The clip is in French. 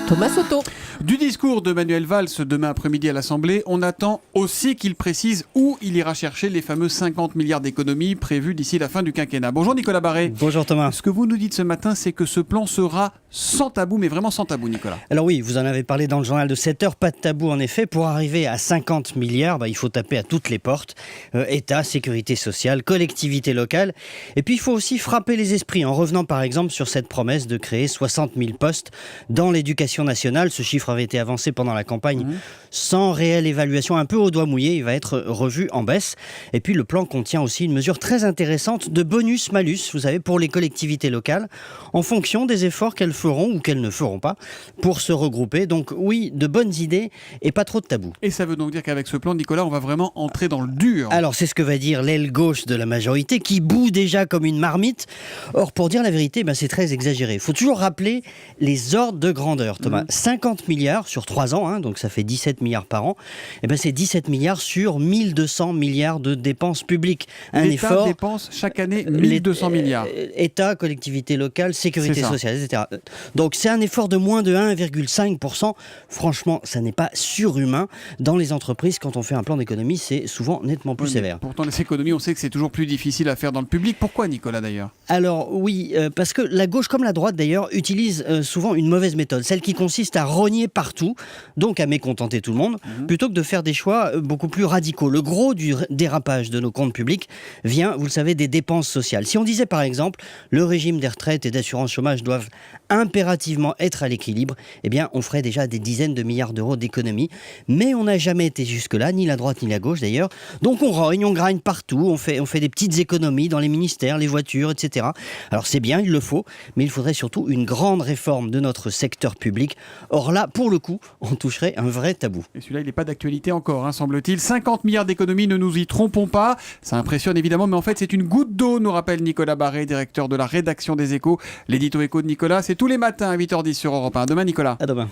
Thomas Soto. Du discours de Manuel Valls demain après-midi à l'Assemblée, on attend aussi qu'il précise où il ira chercher les fameux 50 milliards d'économies prévus d'ici la fin du quinquennat. Bonjour Nicolas Barré. Bonjour Thomas. Ce que vous nous dites ce matin, c'est que ce plan sera sans tabou, mais vraiment sans tabou, Nicolas. Alors oui, vous en avez parlé dans le journal de 7 heures, pas de tabou en effet. Pour arriver à 50 milliards, il faut taper à toutes les portes. État, sécurité sociale, collectivité locale. Et puis il faut aussi frapper les esprits en revenant par exemple sur cette promesse de créer 60 000 postes dans l'éducation nationale. Ce chiffre avait été avancé pendant la campagne sans réelle évaluation, un peu au doigt mouillé. Il va être revu en baisse. Et puis le plan contient aussi une mesure très intéressante de bonus-malus, vous savez, pour les collectivités locales, en fonction des efforts qu'elles feront ou qu'elles ne feront pas pour se regrouper. Donc oui, de bonnes idées et pas trop de tabous. Et ça veut donc dire qu'avec ce plan, Nicolas, on va vraiment entrer dans le dur. Alors c'est ce que va dire l'aile gauche de la majorité qui bout déjà comme une marmite. Or pour dire la vérité, c'est très exagéré. Il faut toujours rappeler les ordres de grandeur, Thomas. 50 milliards sur 3 ans, donc ça fait 17 milliards par an. C'est 17 milliards sur 1200 milliards de dépenses publiques. L'État dépense chaque année 1200 milliards. État, collectivité locale, sécurité sociale, etc. Donc c'est un effort de moins de 1,5%. Franchement, ça n'est pas surhumain. Dans les entreprises, quand on fait un plan d'économie, c'est souvent nettement plus sévère. Pourtant, les économies, on sait que c'est toujours plus difficile à faire dans le public. Pourquoi, Nicolas, d'ailleurs ? Alors oui, parce que la gauche comme la droite, d'ailleurs, utilise souvent une mauvaise méthode. Celle qui consiste à rogner partout, donc à mécontenter tout le monde, plutôt que de faire des choix beaucoup plus radicaux. Le gros du dérapage de nos comptes publics vient, vous le savez, des dépenses sociales. Si on disait par exemple, le régime des retraites et d'assurance chômage doivent impérativement être à l'équilibre, on ferait déjà des dizaines de milliards d'euros d'économies. Mais on n'a jamais été jusque-là, ni la droite ni la gauche d'ailleurs. Donc on rogne, on gragne partout, on fait des petites économies dans les ministères, les voitures, etc. Alors c'est bien, il le faut, mais il faudrait surtout une grande réforme de notre secteur public. Or là, pour le coup, on toucherait un vrai tabou. Et celui-là, il n'est pas d'actualité encore, semble-t-il. 50 milliards d'économies, ne nous y trompons pas. Ça impressionne évidemment, mais en fait, c'est une goutte d'eau, nous rappelle Nicolas Barré, directeur de la rédaction des Échos. L'édito Écho de Nicolas, c'est tous les matins à 8h10 sur Europe 1. À demain, Nicolas. À demain.